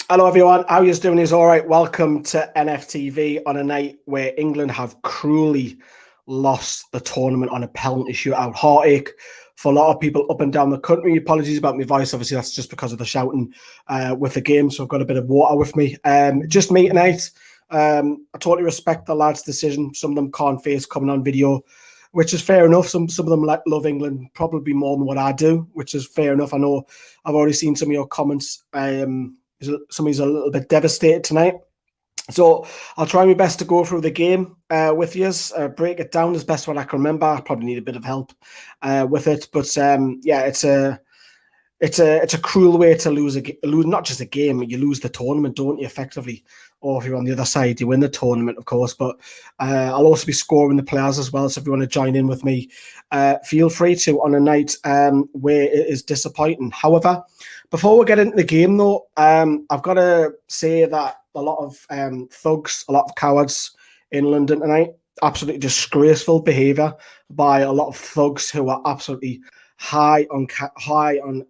Hello everyone, how you doing? Is all right. Welcome to NFTV on a night where England have cruelly lost the tournament on a penalty shootout. Heartache for a lot of people up and down the country. Apologies about my voice. Obviously, that's just because of the shouting with the game. So I've got a bit of water with me. Just me tonight. I totally respect the lads' decision. Some of them can't face coming on video, which is fair enough. Some of them love England probably more than what I do, which is fair enough. I know I've already seen some of your comments. Somebody's a little bit devastated tonight. So I'll try my best to go through the game with you, break it down as best what I can remember. I probably need a bit of help with it, but yeah, it's a cruel way to lose not just a game. You lose the tournament, don't you? Effectively, or if you're on the other side, you win the tournament, of course. But I'll also be scoring the players as well. So if you want to join in with me, feel free to on a night where it is disappointing. However, before we get into the game, though, I've got to say that a lot of thugs, a lot of cowards in London tonight, absolutely disgraceful behaviour by a lot of thugs who are absolutely high on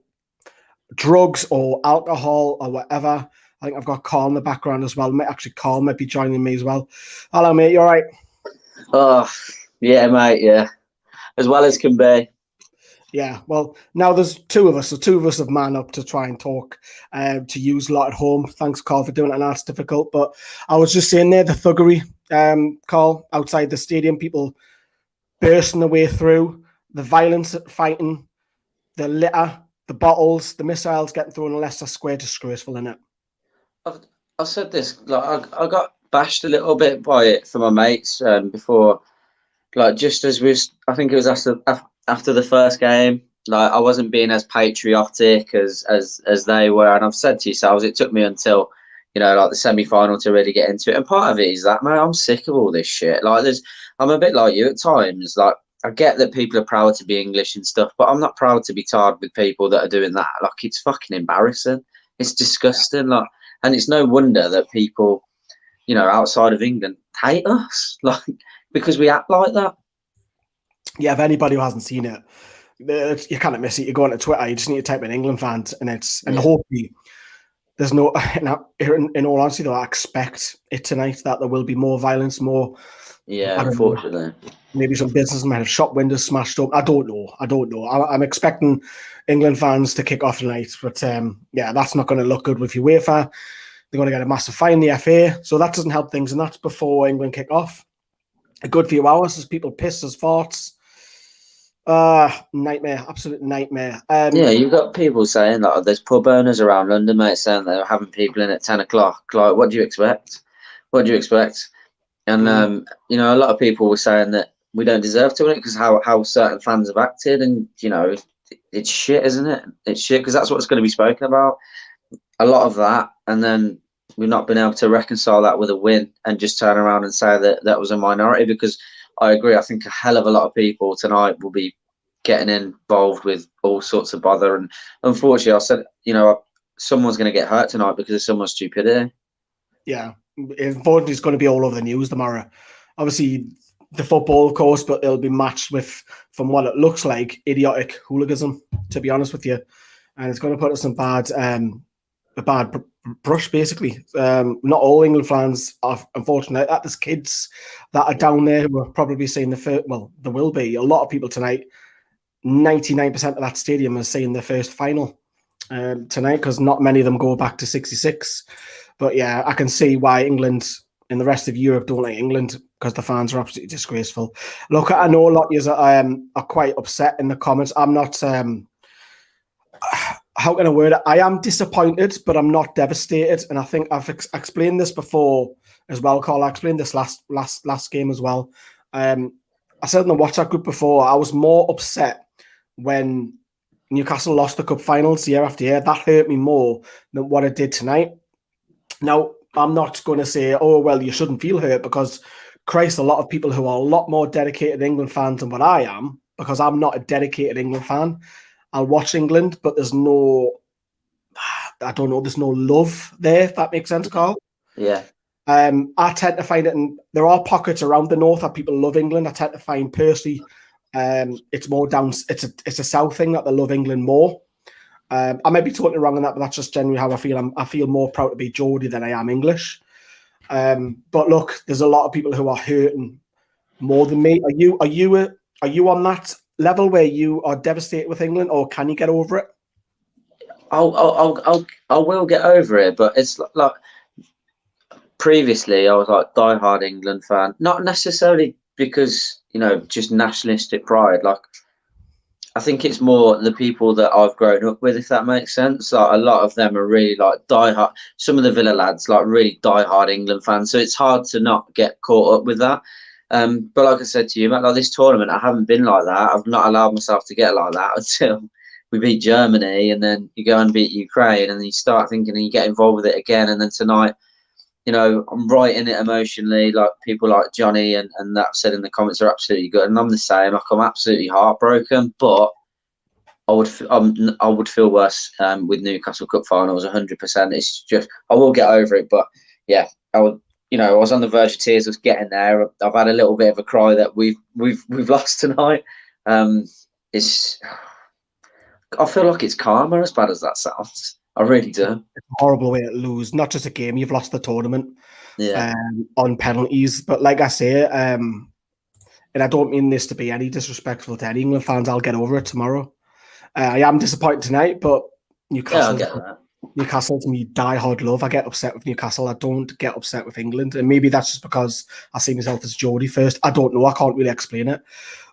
drugs or alcohol or whatever. I think I've got Carl in the background as well. Carl might be joining me as well. Hello, mate. You all right? Oh, yeah, mate. Yeah, as well as can be. Yeah, well, now there's two of us, so two of us have man up to try and talk to use a lot at home. Thanks, Carl, for doing it. And that's difficult. But I was just saying there, the thuggery, Carl, outside the stadium, people bursting their way through, the violence fighting, the litter, the bottles, the missiles getting thrown in Leicester Square, disgraceful, innit? I've said this, like I got bashed a little bit by it from my mates before, like just as I think it was after the first game. Like I wasn't being as patriotic as they were, and I've said to yourselves, it took me until like the semi-final to really get into it. And part of it is that, man, I'm sick of all this shit. Like I'm a bit like you at times. Like I get that people are proud to be English and stuff, but I'm not proud to be tarred with people that are doing that. Like it's fucking embarrassing. It's disgusting. Like, and it's no wonder that people, outside of England hate us, like because we act like that. Yeah, if anybody who hasn't seen it, you can't miss it. You go onto Twitter, you just need to type in England fans, and hopefully there's no. In all honesty, though, I expect it tonight that there will be more violence, more. Yeah, unfortunately. Maybe some businesses might have shop windows smashed up. I don't know. I'm expecting England fans to kick off tonight, but yeah, that's not going to look good with UEFA. They're going to get a massive fine, the FA, so that doesn't help things, and that's before England kick off. A good few hours as people piss as farts. Nightmare, absolute nightmare. Yeah, you've got people saying that there's pub owners around London, mate, saying they're having people in at 10 o'clock. Like, what do you expect? What do you expect? And a lot of people were saying that we don't deserve to win it because how certain fans have acted, and it's shit, isn't it? It's shit because that's what's going to be spoken about. A lot of that, and then we've not been able to reconcile that with a win and just turn around and say that that was a minority. Because I agree, I think a hell of a lot of people tonight will be getting involved with all sorts of bother, and unfortunately, I said, someone's going to get hurt tonight because of someone's stupidity. Yeah, unfortunately, it's going to be all over the news tomorrow. Obviously, the football, of course, but it'll be matched with, from what it looks like, idiotic hooliganism, to be honest with you. And it's going to put us in a bad brush, basically. Not all England fans are, unfortunately. There's kids that are down there who are probably seeing the first, well, there will be a lot of people tonight. 99% of that stadium is seeing the first final tonight because not many of them go back to 66. But yeah, I can see why England and the rest of Europe don't like England because the fans are absolutely disgraceful. Look, I know a lot of you are quite upset in the comments. I'm not. How can I word it? I am disappointed, but I'm not devastated. And I think I've explained this before as well, Carl. I explained this last game as well. I said in the WhatsApp group before, I was more upset when Newcastle lost the cup finals year after year. That hurt me more than what it did tonight. Now, I'm not going to say, oh, well, you shouldn't feel hurt because, Christ, a lot of people who are a lot more dedicated England fans than what I am, because I'm not a dedicated England fan. I'll watch England, but there's no love there, if that makes sense, Carl. Yeah. I tend to find it, and there are pockets around the north that people love England. I tend to find personally, it's more down. It's a south thing that they love England more. I might be totally wrong on that, but that's just generally how I feel. I feel more proud to be Geordie than I am English. But look, there's a lot of people who are hurting more than me. Are you on that level where you are devastated with England, or can you get over it? I will get over it, but it's like previously I was like diehard England fan, not necessarily because just nationalistic pride. Like I think it's more the people that I've grown up with, if that makes sense. Like a lot of them are really like diehard. Some of the Villa lads like really diehard England fans, so it's hard to not get caught up with that. But like I said to you, Matt, like this tournament, I haven't been like that. I've not allowed myself to get like that until we beat Germany, and then you go and beat Ukraine, and then you start thinking, and you get involved with it again, and then tonight, I'm right in it emotionally. Like people like Johnny and that said in the comments are absolutely good, and I'm the same. Like I'm absolutely heartbroken, but I would feel worse with Newcastle Cup finals 100%. It's just I will get over it, but yeah, I would. I was on the verge of tears. I was getting there. I've had a little bit of a cry that we've lost tonight. It's I feel like it's karma, as bad as that sounds. I really do. It's a horrible way to lose. Not just a game, you've lost the tournament. Yeah. On penalties. But like I say, and I don't mean this to be any disrespectful to any England fans, I'll get over it tomorrow. I am disappointed tonight, but Newcastle. Yeah, I get that. Newcastle to me, die-hard love. I get upset with Newcastle. I don't get upset with England. And maybe that's just because I see myself as Geordie first. I don't know. I can't really explain it.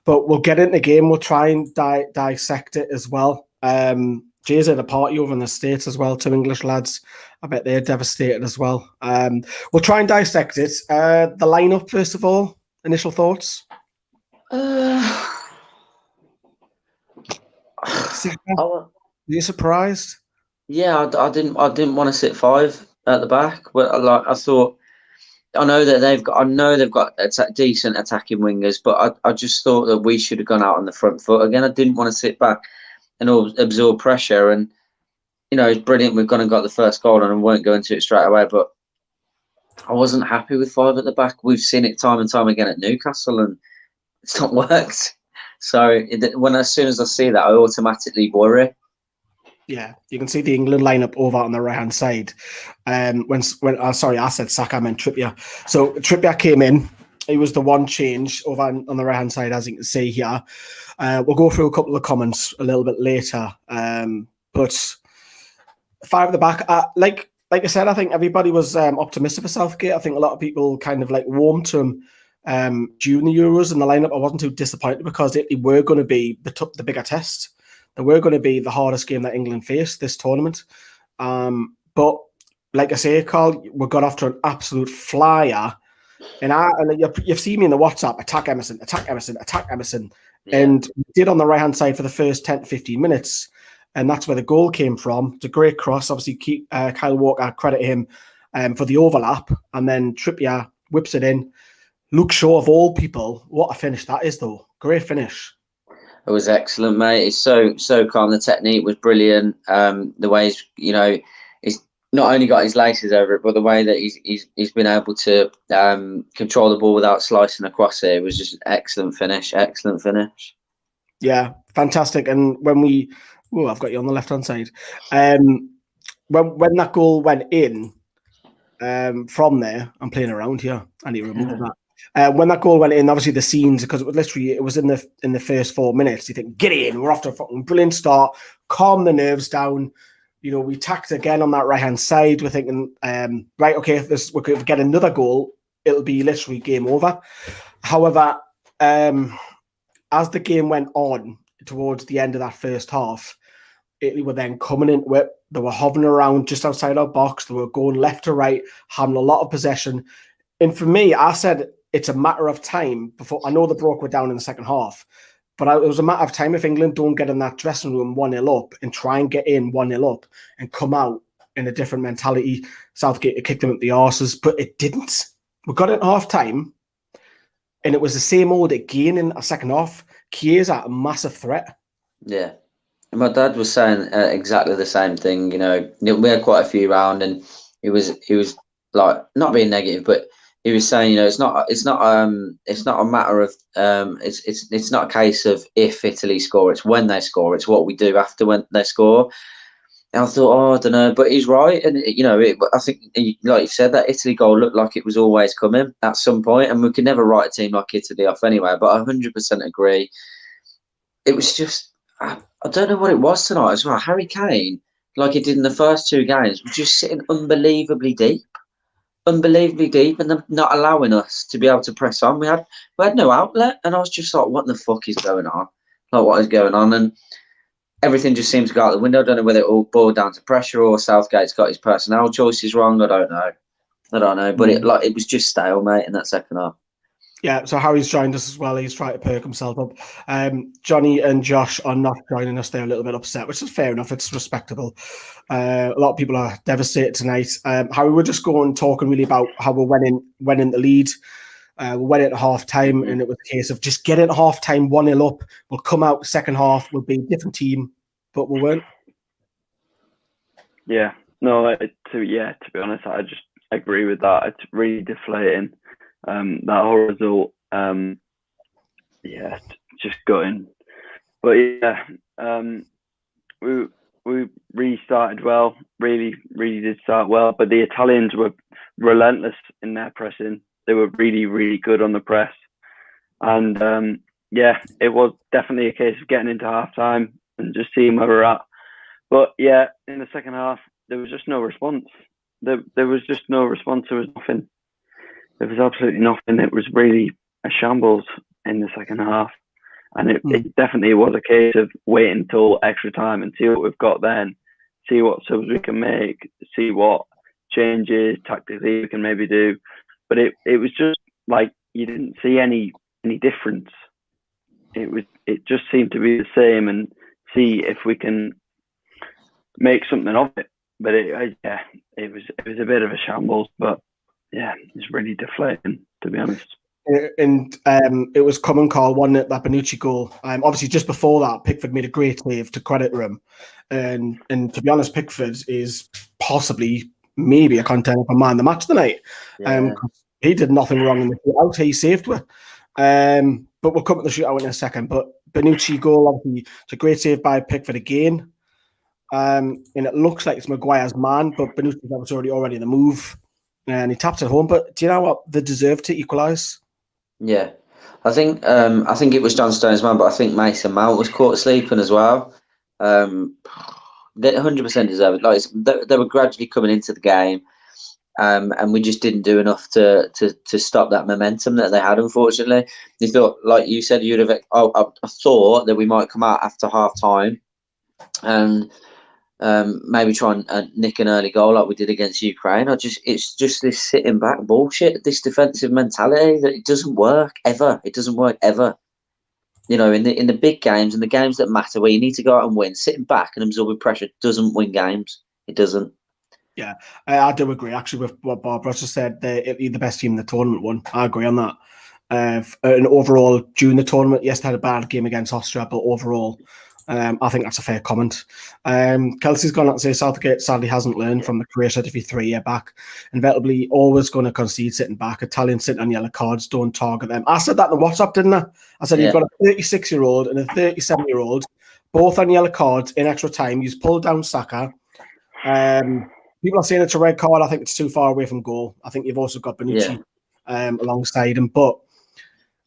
But we'll get into the game. We'll try and dissect it as well. Jay's at a party over in the States as well. 2 English lads. I bet they're devastated as well. We'll try and dissect it. The lineup, first of all. Initial thoughts? Are you surprised? Yeah, I didn't want to sit 5 at the back, but I thought I know they've got decent attacking wingers, but I just thought that we should have gone out on the front foot again. I didn't want to sit back and absorb pressure, and it's brilliant we've gone and got the first goal, and I won't go into it straight away, but I wasn't happy with 5 at the back. We've seen it time and time again at Newcastle, and it's not worked. So as soon as I see that, I automatically worry. Yeah, you can see the England lineup over on the right-hand side. Sorry, I said Saka, I meant Trippier. So Trippier came in. He was the one change over on the right-hand side, as you can see here. We'll go through a couple of comments a little bit later. But 5 at the back, like I said, I think everybody was optimistic for Southgate. I think a lot of people kind of like warmed to him during the Euros in the lineup. I wasn't too disappointed because they were going to be the bigger test. They were going to be the hardest game that England faced this tournament. But like I say, Carl, we got off to an absolute flyer. And you've seen me in the WhatsApp, attack Emerson, attack Emerson, attack Emerson. Yeah. And we did on the right-hand side for the first 10 to 15 minutes. And that's where the goal came from. It's a great cross. Obviously, Kyle Walker, credit him for the overlap. And then Trippier whips it in. Luke Shaw, of all people, what a finish that is, though. Great finish. It was excellent, mate. It's so calm. The technique was brilliant. The way he's not only got his laces over it, but the way that he's been able to control the ball without slicing across it. It was just an excellent finish. Excellent finish. Yeah, fantastic. And when I've got you on the left-hand side. When that goal went in, from there, I'm playing around here. I need to remove that. When that goal went in, obviously the scenes, because it was in the first 4 minutes. You think, get in, we're off to a fucking brilliant start, calm the nerves down. We tacked again on that right-hand side. We're thinking, right, okay, if we could get another goal, it'll be literally game over. However, as the game went on towards the end of that first half, Italy were then coming in with, they were hovering around just outside our box. They were going left to right, having a lot of possession. And for me, I said it's a matter of time before, I know the broke were down in the second half, but it was a matter of time if England don't get in that dressing room 1-0 up and try and get in 1-0 up and come out in a different mentality. Southgate kicked them at the arses, but it didn't. We got it at half time, and it was the same old again in a second half. Chiesa, a massive threat. Yeah. And my dad was saying exactly the same thing. We had quite a few round, and he was like, not being negative, but he was saying, it's not a matter of it's not a case of if Italy score, it's when they score, it's what we do after when they score. And I thought, I don't know, but he's right, and I think, like you said, that Italy goal looked like it was always coming at some point, and we could never write a team like Italy off anyway. But I 100% agree. It was just, I don't know what it was tonight as well. Harry Kane, like he did in the first two games, was just sitting unbelievably deep, and them not allowing us to be able to press on. We had no outlet, and I was just like, what the fuck is going on? Like, what is going on? And everything just seems to go out the window. I don't know whether it all boiled down to pressure or Southgate's got his personnel choices wrong. I don't know. But it was just stalemate in that second half. Yeah, so Harry's joined us as well. He's trying to perk himself up. Johnny and Josh are not joining us. They're a little bit upset, which is fair enough. It's respectable. A lot of people are devastated tonight. Harry, we're just talking really about how we went in the lead. We went at half time, and it was a case of just get at half time 1-0 up. We'll come out second half. We'll be a different team, but we weren't. Yeah, no. To be honest, I just agree with that. It's really deflating. That whole result, just gutting. But we restarted well. Really did start well. But the Italians were relentless in their pressing. They were really, really good on the press. And it was definitely a case of getting into half time and just seeing where we're at. But in the second half, there was just no response. There was just no response. There was nothing. There was absolutely nothing. It was really a shambles in the second half. And it definitely was a case of waiting until extra time and see what we've got then, see what subs we can make, see what changes tactically we can maybe do. But it was just like you didn't see any difference. It just seemed to be the same, and see if we can make something of it. But it was a bit of a shambles. But it's really deflating, to be honest. And it was common call, wasn't it, that Bonucci goal? Obviously, just before that, Pickford made a great save to credit him. And to be honest, Pickford is possibly maybe a contender for man of the match tonight. He did nothing wrong in the shootout. He saved it. But we'll come to the shootout in a second. But Bonucci goal, obviously, it's a great save by Pickford again. And it looks like it's Maguire's man, but Bonucci was already in the move. And he tapped it home. But do you know what? They deserve to equalise. Yeah, I think it was John Stones' man, but I think Mason Mount was caught sleeping as well. They 100% deserve it. Like they were gradually coming into the game, and we just didn't do enough to stop that momentum that they had. Unfortunately, you thought, like you said, you'd have. I thought that we might come out after half time, and maybe try and nick an early goal like we did against Ukraine. It's just this sitting back bullshit, this defensive mentality that it doesn't work ever. It doesn't work ever. In the big games and the games that matter, where you need to go out and win, sitting back and absorbing pressure doesn't win games. It doesn't. Yeah, I do agree actually with what Barbara just said. They're the best team in the tournament won. I agree on that. And overall, during the tournament, yes, they had a bad game against Austria, but overall, I think that's a fair comment. Kelsey's gone on to say Southgate sadly hasn't learned from the Croatia defeat 3 years back. Inevitably, always going to concede sitting back. Italians sitting on yellow cards, don't target them. I said that in the WhatsApp, didn't I? I said you've got a 36-year-old and a 37-year-old, both on yellow cards in extra time. You've pulled down Saka. People are saying it's a red card. I think it's too far away from goal. I think you've also got Bonucci alongside him. But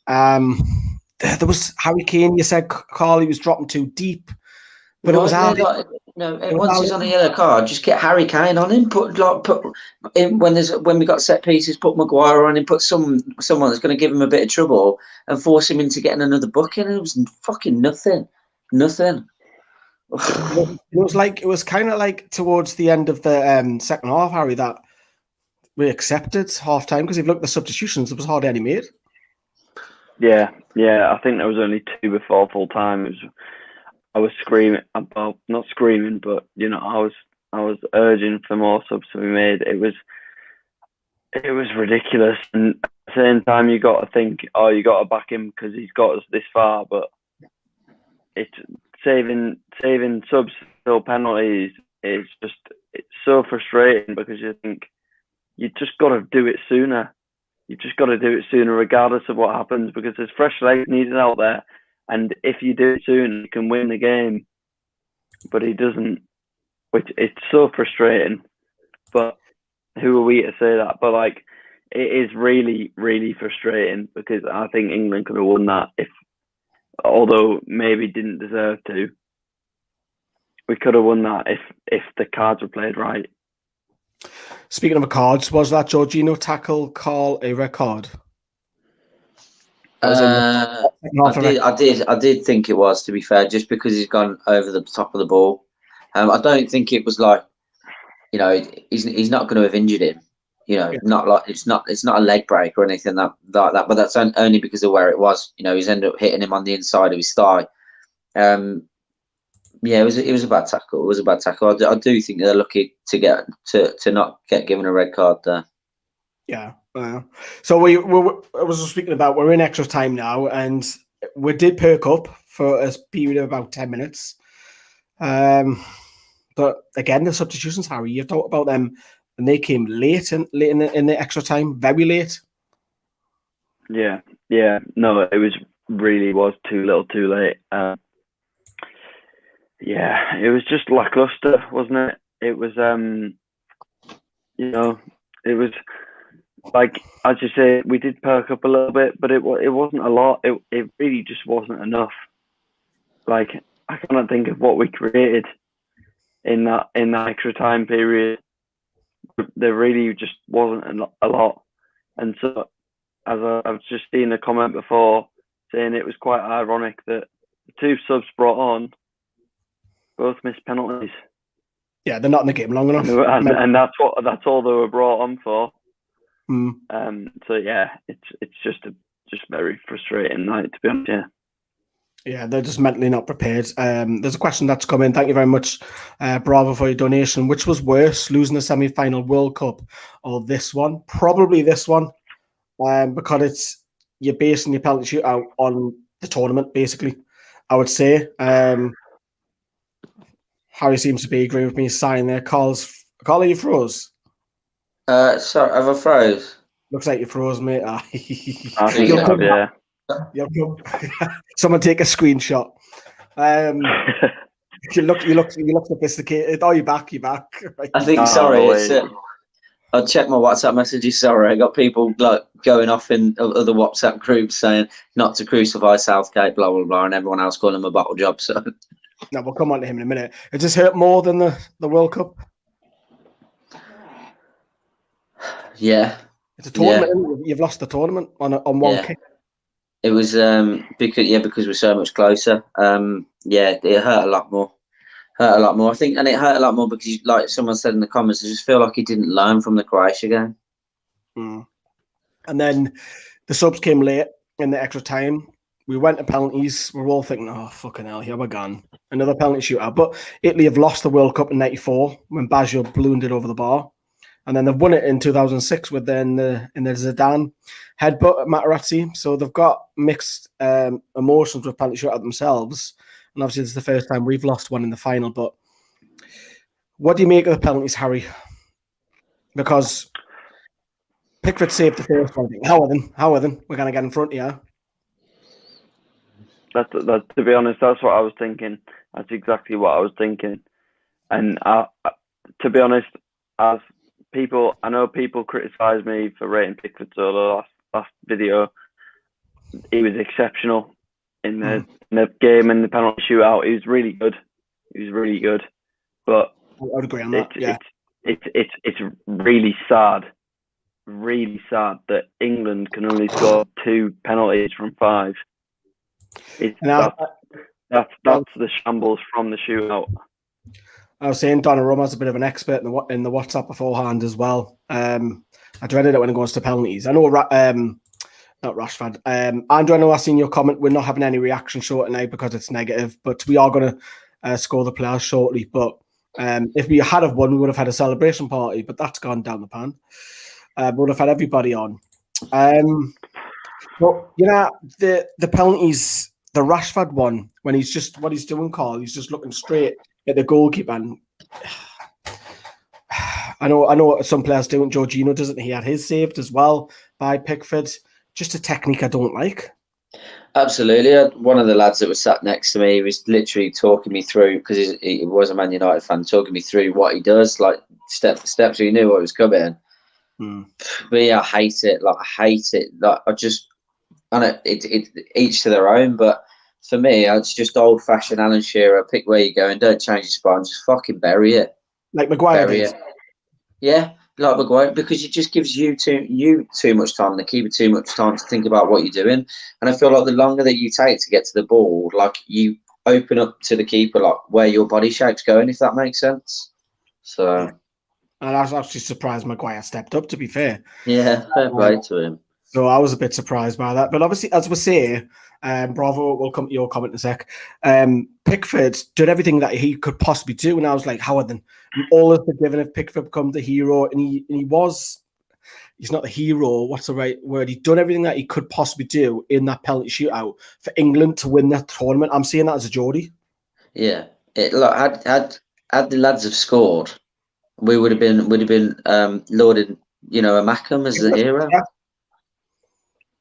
there was Harry Kane. You said, Carl, he was dropping too deep. But it was hard. Once he's on a yellow card, just get Harry Kane on him. Put in, when we got set pieces, put Maguire on him. Put someone that's going to give him a bit of trouble and force him into getting another booking. It was fucking nothing. It was kind of like towards the end of the second half, Harry, that we accepted half time because if you look at the substitutions, there was hardly any made. Yeah. I think there was only 2 before full time. I was screaming, well, not screaming, but I was urging for more subs to be made. It was ridiculous, and at the same time, you got to think, you got to back him because he's got us this far. But it's saving subs till penalties is it's so frustrating because you think you just got to do it sooner. You've just got to do it sooner, regardless of what happens, because there's fresh legs needed out there. And if you do it soon, you can win the game. But he doesn't. which it's so frustrating. But who are we to say that? But like, it is really, really frustrating because I think England could have won that although maybe didn't deserve to. We could have won that if the cards were played right. Speaking of cards, was that Jorginho tackle call a red card? I did think it was, to be fair, just because he's gone over the top of the ball. I don't think it was like, he's not going to have injured him. Not like it's not a leg break or anything like that. But that's only because of where it was. He's ended up hitting him on the inside of his thigh. It was a bad tackle. It was a bad tackle. I do think they're lucky to not get given a red card there. Yeah. So I was speaking about, we're in extra time now, and we did perk up for a period of about 10 minutes. But again, the substitutions, Harry, you've talked about them, and they came late in the extra time, very late. Yeah. No, it was too little, too late. It was just lackluster, wasn't it? It was, it was like, as you say, we did perk up a little bit, but it wasn't a lot. It really just wasn't enough. Like, I cannot think of what we created in that extra time period. There really just wasn't a lot. And so, as I was just seeing a comment before saying it was quite ironic that the two subs brought on both missed penalties. Yeah, they're not in the game long enough, and that's all they were brought on for. So yeah, it's just very frustrating night, to be honest. Yeah, they're just mentally not prepared. There's a question that's come in. Thank you very much, Bravo, for your donation. Which was worse, losing the semi-final World Cup or this one? Probably this one, because you're basing your penalty shootout on the tournament, basically, I would say. Harry seems to be agreeing with me, signing there. Carl, you froze? Sorry, have I froze? Looks like you froze, mate. I think you have, yeah. Someone take a screenshot. You look sophisticated. Oh, you're back. Right. I think. I'll check my WhatsApp messages. Sorry, I got people like going off in other WhatsApp groups saying not to crucify Southgate, blah blah blah, and everyone else calling him a bottle job. So, no, we'll come on to him in a minute. It just hurt more than the World Cup. Yeah, it's a tournament. Yeah. You've lost the tournament on one kick. It was because we're so much closer. It hurt a lot more. I think, and it hurt a lot more because, like someone said in the comments, I just feel like he didn't learn from the Croatia game. And then the subs came late in the extra time. We went to penalties. We're all thinking, oh, fucking hell, here we're gone. Another penalty shootout. But Italy have lost the World Cup in '94 when Baggio ballooned it over the bar. And then they've won it in 2006 with in the Zidane headbutt at Materazzi. So they've got mixed emotions with penalty shootout themselves. And obviously, this is the first time we've lost one in the final. But what do you make of the penalties, Harry? Because Pickford saved the first one. How are they? We're going to get in front of you. That, to be honest, that's what I was thinking. That's exactly what I was thinking. And to be honest, as people, I know people criticise me for rating Pickford so low last video. He was exceptional in the game and the penalty shootout. He was really good. But I would agree on that. It's really sad that England can only score 2 penalties from 5. That's the shambles from the shootout. I was saying Donnarumma's a bit of an expert in the WhatsApp beforehand as well. I dreaded it when it goes to penalties. I know, not Rashford. Andrew, I know I've seen your comment. We're not having any reaction show tonight because it's negative, but we are going to score the players shortly. But if we had won, we would have had a celebration party, but that's gone down the pan. We would have had everybody on. But the penalties, the Rashford one, when he's just what he's doing, Carl, he's just looking straight at the goalkeeper. And I know some players do it. Jorginho doesn't. He had his saved as well by Pickford. Just a technique I don't like. Absolutely. One of the lads that was sat next to me was literally talking me through, because he was a Man United fan, talking me through what he does, like step for step, so he knew what was coming. But yeah, I hate it. Like, I hate it. Like, I know it each to their own, but for me, it's just old fashioned Alan Shearer. Pick where you're going, don't change your spine, just fucking bury it. Like Maguire Bury did. it. Yeah, like Maguire, because it just gives you too much time, and the keeper too much time to think about what you're doing. And I feel like the longer that you take to get to the ball, like, you open up to the keeper, like, where your body shape's going, if that makes sense. So, yeah. And I was actually surprised Maguire stepped up, to be fair. yeah, fair play to him. So I was a bit surprised by that. But obviously, as we say, Bravo, we'll come to your comment in a sec. Pickford did everything that he could possibly do. And I was like, Howard, then I'm always forgiven if Pickford becomes the hero. And he's not the hero. What's the right word? He's done everything that he could possibly do in that penalty shootout for England to win that tournament. I'm saying that as a Geordie. Yeah. Had the lads have scored, we would have been lauded, a Mackham as the hero.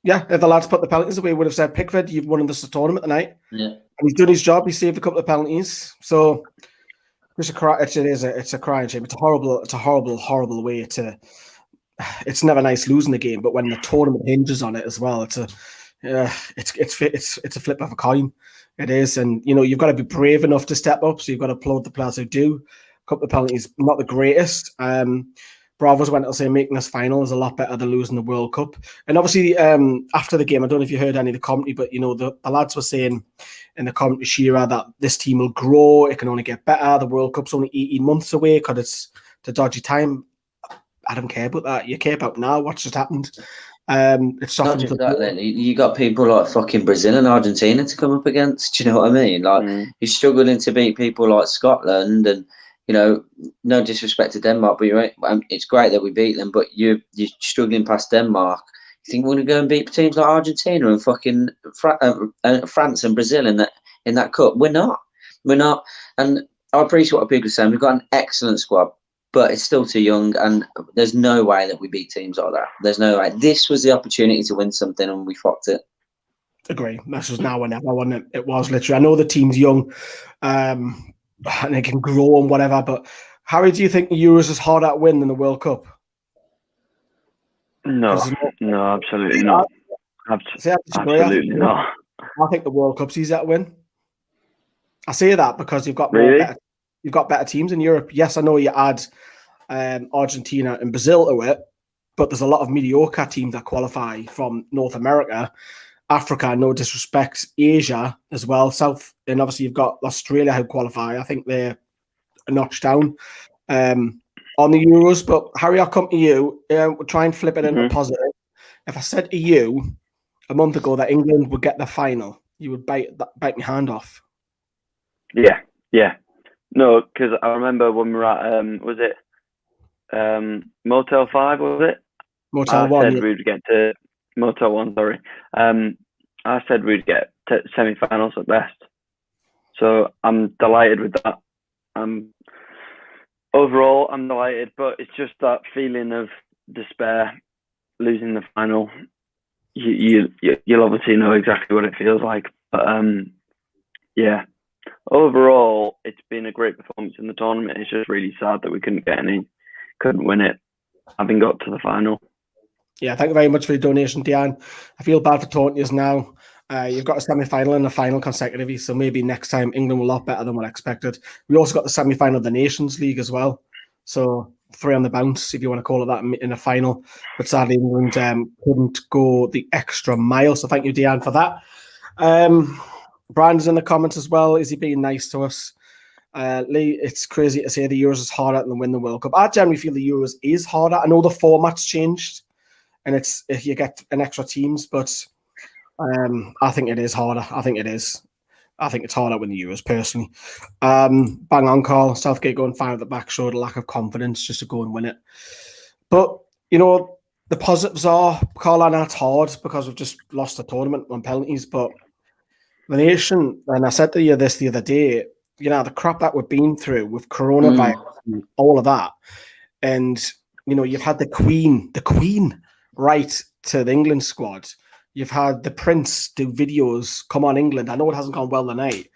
Yeah, if the lads put the penalties away, we would have said, Pickford, you've won this tournament tonight. Yeah. And he's done his job. He saved a couple of penalties. So it's a crying shame. It's a horrible way to. It's never nice losing the game, but when the tournament hinges on it as well, it's a flip of a coin. It is, and you've got to be brave enough to step up. So you've got to applaud the players who do. A couple of penalties, not the greatest. Bravos went to say making this final is a lot better than losing the World Cup. And obviously, after the game, I don't know if you heard any of the commentary, but the lads were saying in the commentary, Shearer, that this team will grow. It can only get better. The World Cup's only 18 months away because it's the dodgy time. I don't care about that. You care about now. What's just happened? It's not just that. Then you got people like fucking Brazil and Argentina to come up against. Do you know what I mean? Like, you're struggling to beat people like Scotland and. No disrespect to Denmark, but it's great that we beat them. But you're struggling past Denmark. You think we're going to go and beat teams like Argentina and fucking France and Brazil in that cup? We're not. And I appreciate what people are saying. We've got an excellent squad, but it's still too young, and there's no way that we beat teams like that. There's no way. This was the opportunity to win something, and we fucked it. Agree. This was now or never, wasn't it? It was literally. I know the team's young. And it can grow and whatever, but Harry, do you think the Euros is harder to win than the World Cup? No, absolutely not. Absolutely not. I think the World Cup's easier to win. I say that because you've got better teams in Europe. Yes, I know you add Argentina and Brazil to it, but there's a lot of mediocre teams that qualify from North America. Africa, no disrespect, Asia as well, South, and obviously you've got Australia who qualify. I think they're a notch down on the Euros. But Harry, I'll come to you. We'll try and flip it into positive. If I said to you a month ago that England would get the final, you would bite your hand off. Yeah. No, because I remember when we were at was it Motel 5? Was it Motel 1? I said we'd get to Motel 1, sorry. I said we'd get to semi-finals at best. So I'm delighted with that. Overall, I'm delighted, but it's just that feeling of despair, losing the final. You'll obviously know exactly what it feels like. But yeah, overall, it's been a great performance in the tournament. It's just really sad that we couldn't win it, having got to the final. Yeah, thank you very much for your donation, Diane. I feel bad for taunting you now. You've got a semi-final and a final consecutively, so maybe next time England will a lot better than what I expected. We also got the semi-final of the Nations League as well, so 3 on the bounce, if you want to call it that, in a final. But sadly, England couldn't go the extra mile, so thank you, Diane, for that. Brandon's in the comments as well. Is he being nice to us? Lee, it's crazy to say the Euros is harder than win the World Cup. I generally feel the Euros is harder. I know the format's changed, and it's if you get an extra teams, but I think it is harder. I think it's harder with the Euros, personally. Bang on, Carl. Southgate going 5 at the back showed a lack of confidence just to go and win it. But, the positives are, Carl, and that's hard because we've just lost the tournament on penalties. But the nation, and I said to you this the other day, the crap that we've been through with coronavirus and all of that. And, you've had the Queen right to the England squad. You've had the Prince do videos, come on England. I know it hasn't gone well tonight.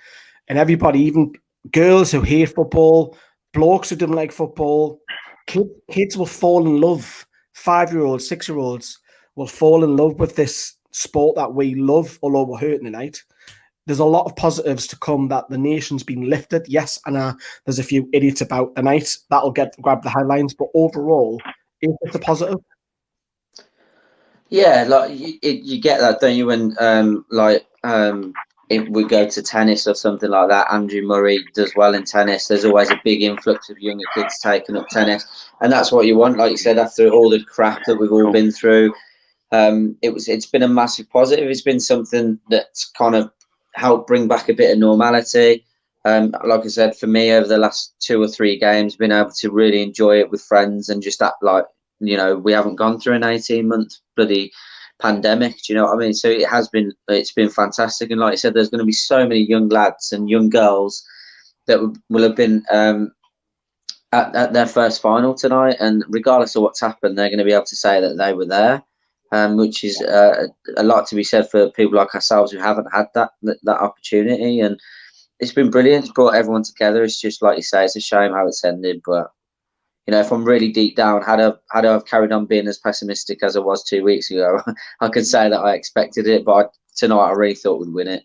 And everybody, even girls who hate football, blokes who don't like football, kids will fall in love. 5-year-olds, 6-year-olds will fall in love with this sport that we love, although we're hurting tonight. There's a lot of positives to come that the nation's been lifted. Yes, and there's a few idiots about tonight that'll grab the headlines, but overall, it's a positive. Yeah, like you get that, don't you? When if we go to tennis or something like that, Andrew Murray does well in tennis. There's always a big influx of younger kids taking up tennis, and that's what you want. Like you said, after all the crap that we've all been through, it's been a massive positive. It's been something that's kind of helped bring back a bit of normality. Like I said, for me, over the last 2 or 3 games, been able to really enjoy it with friends and just act like, we haven't gone through an 18-month bloody pandemic. Do you know what I mean? So it's been fantastic. And like I said, there's going to be so many young lads and young girls that will have been at their first final tonight. And regardless of what's happened, they're going to be able to say that they were there. Which is a lot to be said for people like ourselves who haven't had that opportunity, and it's been brilliant. It's brought everyone together. It's just like you say, it's a shame how it's ended. But if I'm really deep down, had I have carried on being as pessimistic as I was 2 weeks ago, I could say that I expected it. But tonight, I really thought we'd win it.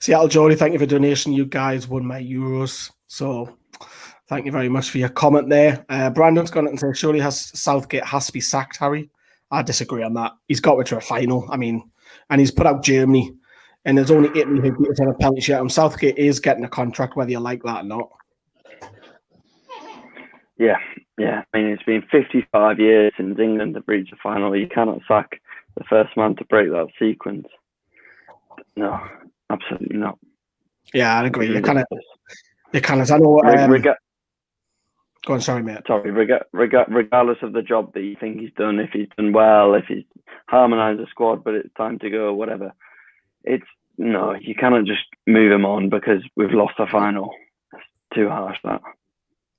Seattle Jody, thank you for the donation. You guys won my euros, so thank you very much for your comment there. Brandon's gone and said, surely Southgate has to be sacked, Harry. I disagree on that. He's got to a final. I mean, and he's put out Germany, and there's only Italy who beat us on a penalty shootout. Southgate is getting a contract, whether you like that or not. Yeah. I mean, it's been 55 years since England have reached the final. You cannot sack the first man to break that sequence. No, absolutely not. Yeah, I agree. You kind of. I know. Go on, sorry, mate. Sorry, regardless of the job that you think he's done, if he's done well, if he's harmonised the squad, but it's time to go, whatever. You cannot just move him on because we've lost a final. It's too harsh, that.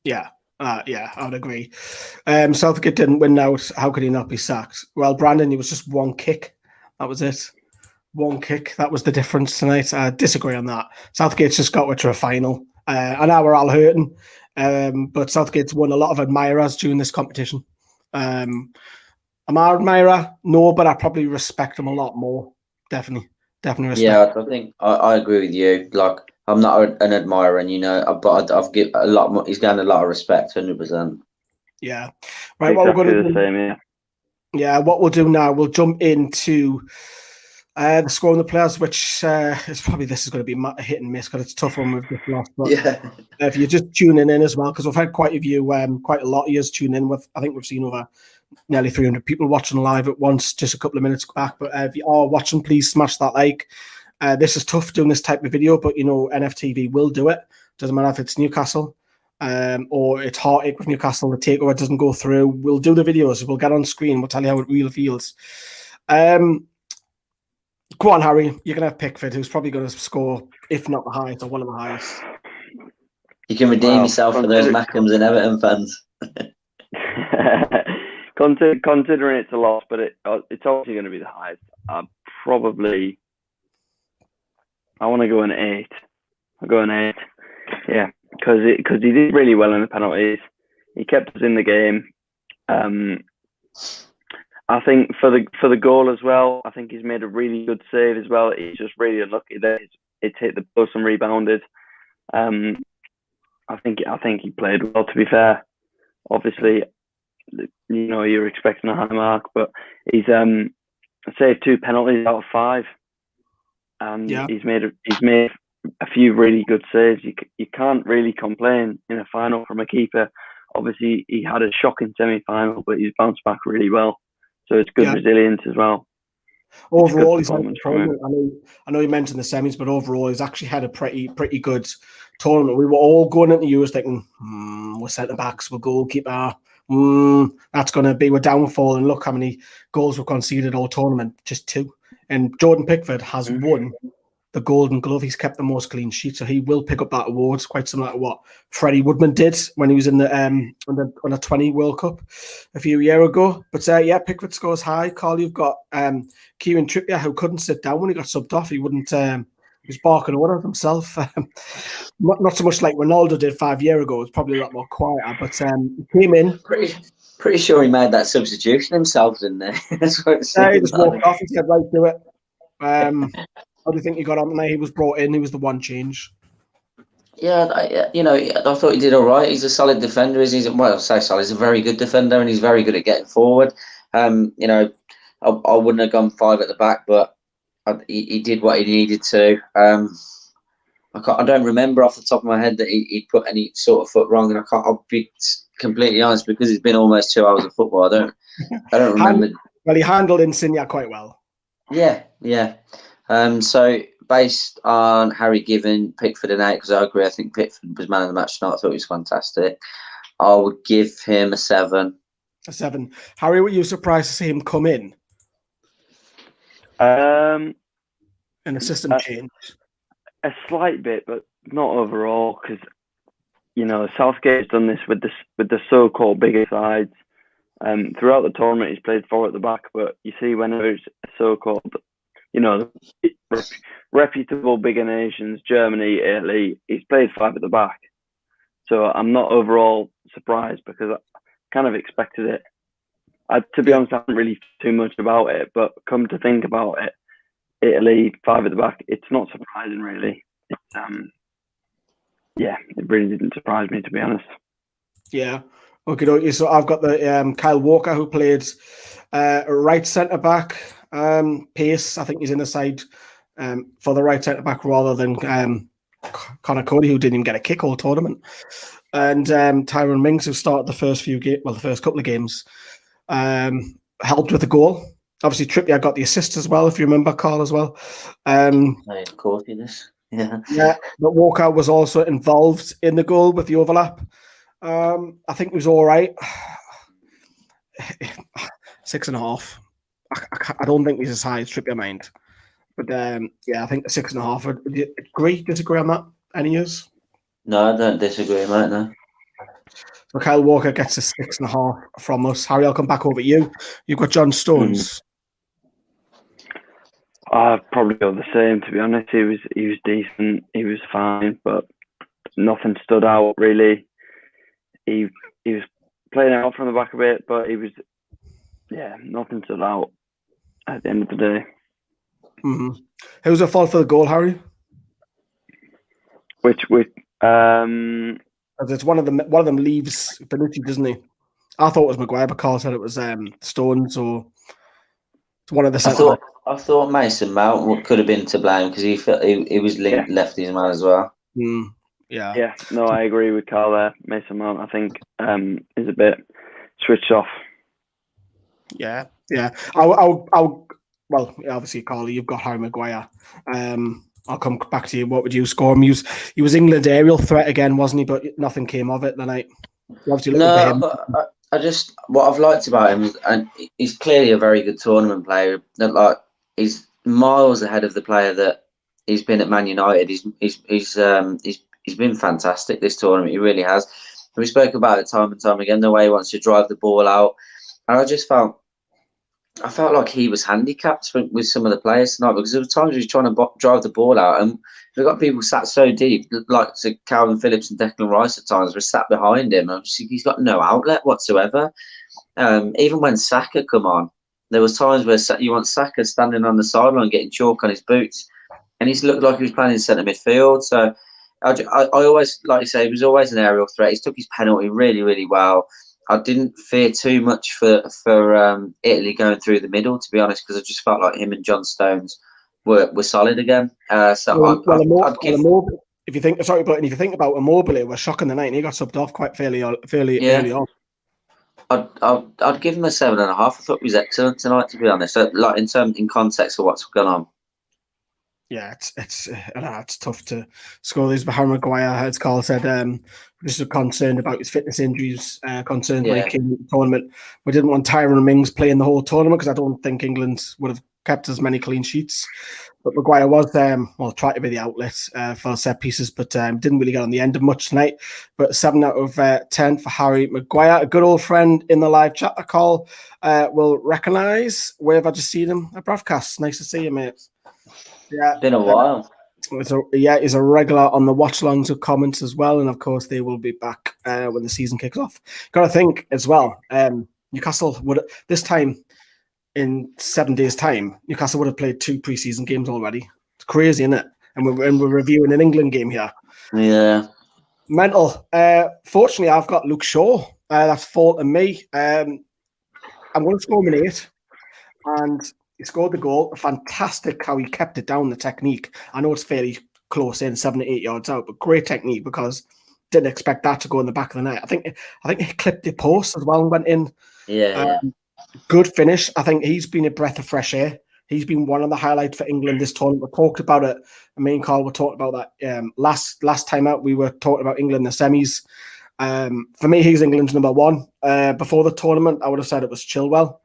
Yeah, I would agree. Southgate didn't win out. How could he not be sacked? Well, Brandon, he was just one kick. That was it. One kick. That was the difference tonight. I disagree on that. Southgate's just got to a final. I know we're all hurting. But Southgate's won a lot of admirers during this competition. Am I an admirer? No, but I probably respect him a lot more. Definitely respect. Yeah, I think I agree with you. Like, I'm not an admirer, and but I've given a lot more. He's gained a lot of respect, 100%. Yeah, right. Exactly what we're going to the same, yeah. Yeah, what we'll do now, we'll jump into the score of the players, which is probably this is going to be a hit and miss because it's a tough one with this loss. But Yeah. If you're just tuning in as well, because we've had quite a lot of you tune in with. I think we've seen over nearly 300 people watching live at once, just a couple of minutes back. But if you are watching, please smash that like. This is tough doing this type of video, but NFTV will do it. Doesn't matter if it's Newcastle or it's heartache with Newcastle. The takeover doesn't go through. We'll do the videos. We'll get on screen. We'll tell you how it really feels. Go on, Harry. You're going to have Pickford, who's probably going to score, if not the highest, or one of the highest. You can redeem yourself for those Mackhams and Everton fans. Considering it's a loss, but it's obviously going to be the highest. I want to go an 8. I'll go an 8. Yeah, because he did really well in the penalties. He kept us in the game. I think for the goal as well, I think he's made a really good save as well. He's just really unlucky that it's hit the post and rebounded. I think he played well, to be fair. Obviously, you're expecting a high mark, but he's saved 2 penalties out of 5, and he's made a few really good saves. You can't really complain in a final from a keeper. Obviously, he had a shocking semi-final, but he's bounced back really well. So it's good resilience as well. Overall, he's had a tournament. I know you mentioned the semis, but overall, he's actually had a pretty good tournament. We were all going into the Euros thinking, we're centre backs, we're goalkeeper. That's going to be a downfall. And look how many goals were conceded all tournament, just 2. And Jordan Pickford has won the Golden Glove. He's kept the most clean sheets, so he will pick up that award. Quite similar to what Freddie Woodman did when he was in the under 20 World Cup a few years ago. But yeah, Pickford scores high. Carl, you've got Kieran Trippier, who couldn't sit down when he got subbed off. He wouldn't. He was barking orders himself. Not so much like Ronaldo did 5 years ago. It's probably a lot more quieter. But he came in. Pretty sure he made that substitution himself, didn't he? That's what it he just walked off and said, "Right, do it." How do you think he got on tonight? He was brought in. He was the one change. Yeah, I thought he did all right. He's a solid defender. He's solid. He's a very good defender, and he's very good at getting forward. I wouldn't have gone 5 at the back, but he did what he needed to. I don't remember off the top of my head that he put any sort of foot wrong, and I'll be completely honest, because it's been almost 2 hours of football. I don't remember. Well, he handled Insigne quite well. Yeah. So based on Harry giving Pickford an 8, because I agree, I think Pickford was man of the match tonight. I thought he was fantastic. I would give him a 7. A 7. Harry, were you surprised to see him come in? An assistant change. A slight bit, but not overall, because Southgate's done this with the so-called bigger sides. Throughout the tournament, he's played 4 at the back, but you see whenever it's so-called, reputable bigger nations, Germany, Italy, he's played 5 at the back. So I'm not overall surprised, because I kind of expected it. To be honest, I haven't really too much about it, but come to think about it, Italy 5 at the back, it's not surprising really. It's it really didn't surprise me, to be honest. Yeah. Okay. So I've got the Kyle Walker, who played right centre back. Pace, I think he's in the side for the right centre back rather than Connor Cody, who didn't even get a kick all tournament, and Tyrone Mings, who started the first couple of games, helped with the goal. Obviously, Trippier got the assist as well, if you remember, Carl, as well. Of course he does. Yeah. But Walker was also involved in the goal with the overlap. I think it was all right. 6.5. I don't think he's as high as Trippier, mind. But I think 6.5. Do you disagree on that? Any years? No, I don't disagree, mate. No. So Kyle Walker gets a 6.5 from us. Harry, I'll come back over to you. You've got John Stones. I'd probably go the same, to be honest. He was decent. He was fine, but nothing stood out really. He was playing out from the back a bit, but he was nothing stood out at the end of the day. Mm-hmm. Who's at fault for the goal, Harry? Which it's one of them leaves Benucci, doesn't he? I thought it was Maguire, but Carl said it was Stones, or it's one of the. I thought Mason Mount could have been to blame, because he was linked lefties man as well. Yeah. No, I agree with Carl there. Mason Mount, I think, is a bit switched off. Yeah. Well, obviously, Carl, you've got Harry Maguire. I'll come back to you. What would you score him? He was England aerial threat again, wasn't he? But nothing came of it tonight. But I just, what I've liked about him is, and he's clearly a very good tournament player. Like, he's miles ahead of the player that he's been at Man United. He's been fantastic this tournament. He really has. And we spoke about it time and time again, the way he wants to drive the ball out. And I felt like he was handicapped with some of the players tonight, because there were times he was trying to drive the ball out, and we've got people sat so deep, like Calvin Phillips and Declan Rice at times, were sat behind him. And he's got no outlet whatsoever. Even when Saka come on, there was times where you want Saka standing on the sideline getting chalk on his boots, and he's looked like he was playing in centre midfield. So I always, like you say, he was always an aerial threat. He took his penalty really, really well. I didn't fear too much for Italy going through the middle, to be honest, because I just felt like him and John Stones were solid again. If you think about Immobile, it was shocking the night, and he got subbed off quite fairly early on. I'd give him a 7.5. I thought he was excellent tonight, to be honest. Like in context of what's going on. Yeah, it's tough to score these. But Harry Maguire, as Carl said, just concerned about his fitness injuries, when he came to the tournament. We didn't want Tyrone Mings playing the whole tournament, because I don't think England would have kept as many clean sheets. But Maguire was, tried to be the outlet for set pieces, but didn't really get on the end of much tonight. But 7 out of 10 for Harry Maguire. A good old friend in the live chat, I call, will recognise. Where have I just seen him? A broadcast. Nice to see you, mate. Yeah, Been a while. He's a regular on the watch-alongs of comments as well. And, of course, they will be back when the season kicks off. Got to think as well, Newcastle would, this time, in 7 days' time, Newcastle would have played 2 pre-season games already. It's crazy, isn't it? And we're reviewing an England game here. Yeah. Mental. Fortunately, I've got Luke Shaw. That's fault of me. I'm going to score him an 8. And he scored the goal. Fantastic how he kept it down, the technique. I know it's fairly close in, 7 to 8 yards out, but great technique because didn't expect that to go in the back of the net. I think he clipped the post as well and went in. Yeah. Good finish. I think he's been a breath of fresh air. He's been one of the highlights for England this tournament. We talked about it. The main call, we talked about that last time out. We were talking about England in the semis. For me, he's England's number 1. Before the tournament, I would have said it was Chilwell.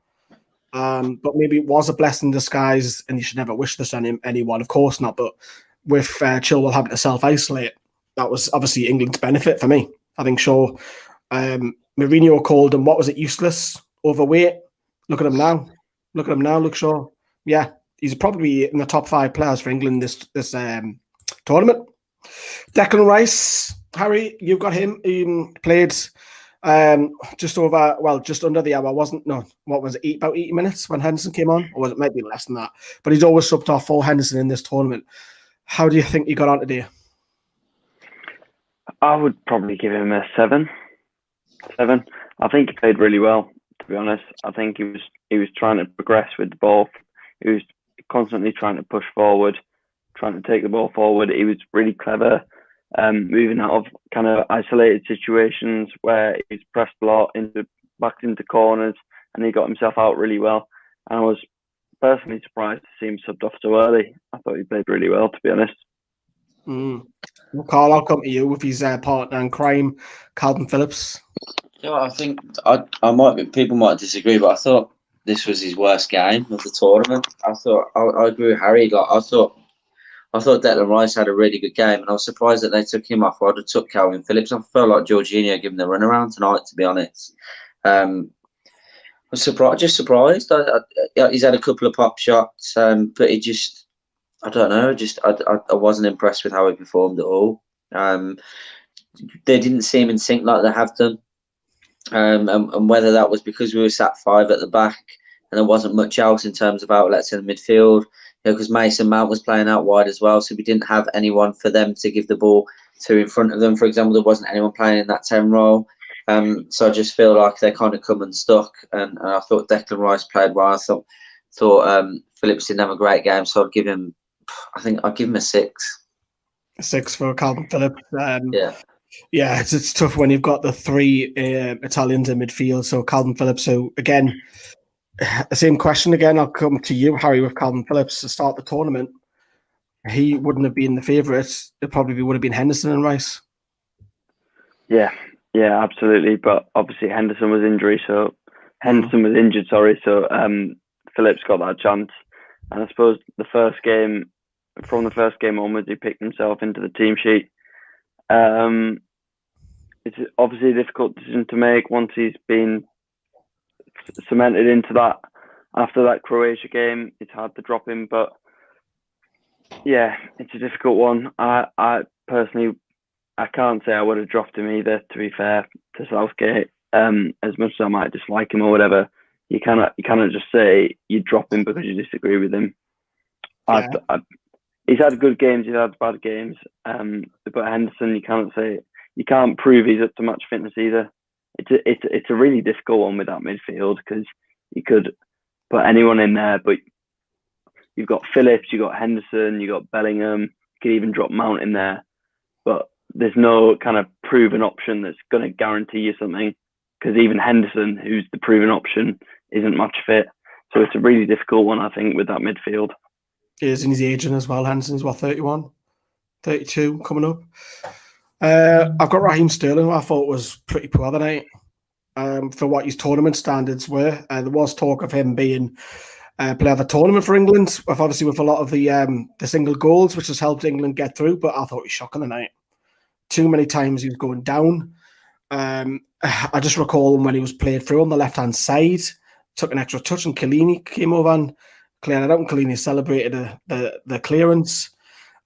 But maybe it was a blessing in disguise, and you should never wish this on anyone. Of course not. But with Chilwell having to self-isolate, that was obviously England's benefit for me. I think Shaw, Mourinho called him, what was it, useless, overweight. Look at him now. Luke Shaw. Yeah, he's probably in the top 5 players for England this tournament. Declan Rice, Harry, you've got him. He played just under the hour, what was it, about 80 minutes when Henderson came on? Or was it maybe less than that? But he's always subbed off for Henderson in this tournament. How do you think he got on today? I would probably give him a 7. I think he played really well, to be honest. I think he was trying to progress with the ball. He was constantly trying to push forward, trying to take the ball forward. He was really clever, moving out of kind of isolated situations where he's pressed a lot back into corners, and he got himself out really well. And I was personally surprised to see him subbed off so early. I thought he played really well, to be honest. Carl, I'll come to you with his partner in crime, Calvin Phillips. Yeah, I think people might disagree, but I thought this was his worst game of the tournament. I agree with Harry. I thought Declan Rice had a really good game, and I was surprised that they took him off. I'd have took Calvin Phillips. I felt like Jorginho giving the runaround tonight, to be honest. I was surprised. He's had a couple of pop shots, but he just, I don't know. I wasn't impressed with how he performed at all. They didn't seem in sync like they have done. And whether that was because we were sat 5 at the back and there wasn't much else in terms of outlets in the midfield, because Mason Mount was playing out wide as well, so we didn't have anyone for them to give the ball to in front of them. For example, there wasn't anyone playing in that 10 role. So I just feel like they kind of come unstuck, and I thought Declan Rice played well. I thought Phillips didn't have a great game, so I'd give him a 6. A 6 for Calvin Phillips. Yeah. Yeah, it's tough when you've got the 3 Italians in midfield. So Calvin Phillips. So again, the same question again. I'll come to you, Harry, with Calvin Phillips to start the tournament. He wouldn't have been the favourites. It probably would have been Henderson and Rice. Yeah, absolutely. But obviously Henderson was injured, so Phillips got that chance. And I suppose from the first game onwards, he picked himself into the team sheet. It's obviously a difficult decision to make once he's been cemented into that. After that Croatia game, it's hard to drop him, but yeah, it's a difficult one. I personally, I can't say I would have dropped him either, to be fair to Southgate. As much as I might dislike him or whatever, you cannot just say you drop him because you disagree with him. Yeah. He's had good games, he's had bad games. But Henderson, you can't prove he's up to much fitness either. It's a really difficult one with that midfield, because you could put anyone in there, but you've got Phillips, you've got Henderson, you've got Bellingham. You could even drop Mount in there, but there's no kind of proven option that's going to guarantee you something, because even Henderson, who's the proven option, isn't much fit. So it's a really difficult one, I think, with that midfield. He is, and he's aging as well. Henderson's 31, 32 coming up. I've got Raheem Sterling, who I thought was pretty poor tonight for what his tournament standards were. There was talk of him being player of the tournament for England, obviously with a lot of the single goals, which has helped England get through. But I thought he was shocking tonight. Too many times he was going down. I just recall him when he was played through on the left-hand side, took an extra touch, and Chiellini came over and cleared it out, and Chiellini celebrated the clearance.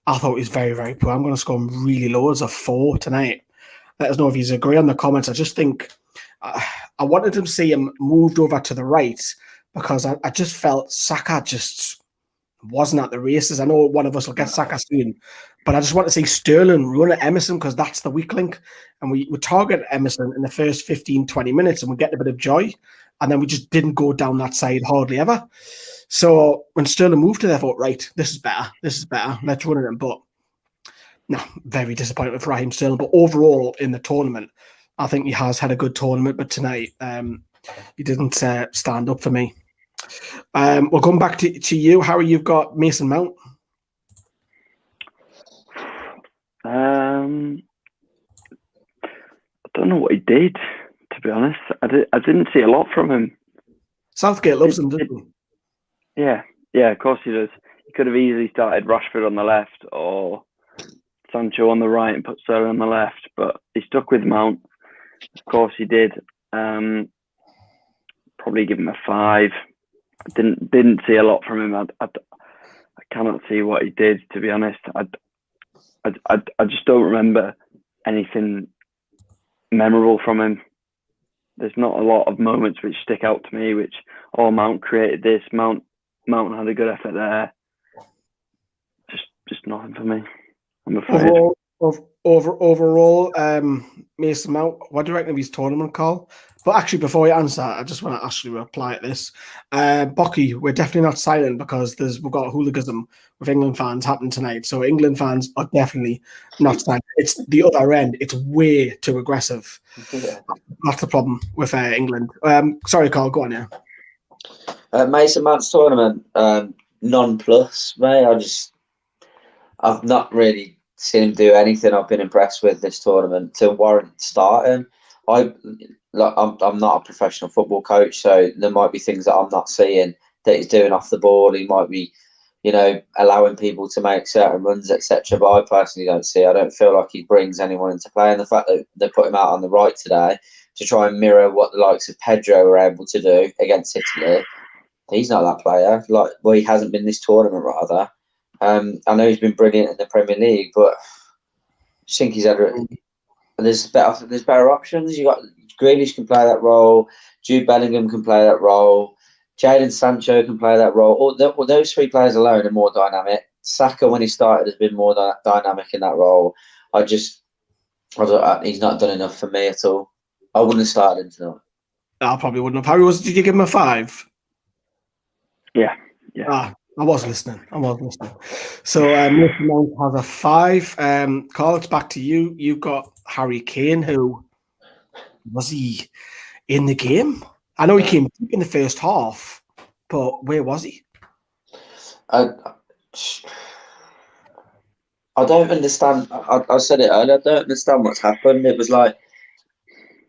I thought he was very, very poor. I'm going to score him really low as a 4 tonight. Let us know if you agree on the comments. I just think I wanted to see him moved over to the right because I just felt Saka just wasn't at the races. I know one of us will get Saka soon, but I just want to see Sterling run at Emerson because that's the weak link. And we target Emerson in the first 15, 20 minutes and we get a bit of joy. And then we just didn't go down that side hardly ever. So when Sterling moved to there, I thought, right, this is better. Let's run at him. But no, very disappointed with Raheem Sterling. But overall in the tournament, I think he has had a good tournament. But tonight, he didn't stand up for me. We'll come back to you. Harry, you've got Mason Mount. I don't know what he did, to be honest. I didn't see a lot from him. Southgate loves him, doesn't he? Yeah, of course he does. He could have easily started Rashford on the left or Sancho on the right and put Sterling on the left, but he stuck with Mount. Of course he did. Probably give him a 5. I didn't see a lot from him. I cannot see what he did, to be honest. I just don't remember anything memorable from him. There's not a lot of moments which stick out to me, which, Mount created this, Mount had a good effort there. Just nothing for me, I'm afraid. Overall, Mason Mount, what do you reckon of his tournament, Carl? But actually, before you answer, I just want to actually reply to this. Bocky, we're definitely not silent because we've got hooliganism with England fans happening tonight. So England fans are definitely not silent. It's the other end. It's way too aggressive. Yeah. That's the problem with England. Sorry, Carl, go on, yeah. Mason Mount's tournament, non-plus, mate. I've not really seen him do anything I've been impressed with this tournament to warrant starting. I'm not a professional football coach, so there might be things that I'm not seeing that he's doing off the ball. He might be, allowing people to make certain runs, etc. But I personally don't see. I don't feel like he brings anyone into play. And the fact that they put him out on the right today to try and mirror what the likes of Pedro were able to do against Italy, he's not that player. He hasn't been this tournament, rather. I know he's been brilliant in the Premier League, but I think he's had. There's better options. You got Grealish can play that role. Jude Bellingham can play that role. Jadon Sancho can play that role. All those 3 players alone are more dynamic. Saka, when he started, has been more dynamic in that role. He's not done enough for me at all. I wouldn't have started him tonight. I probably wouldn't have. Harry, did you give him a 5? Yeah. I was listening. So Mason Mount has a 5. Carl, it's back to you. You've got Harry Kane, who was he in the game? I know he came deep in the first half, but where was he? I don't understand. I said it earlier. I don't understand what's happened. It was like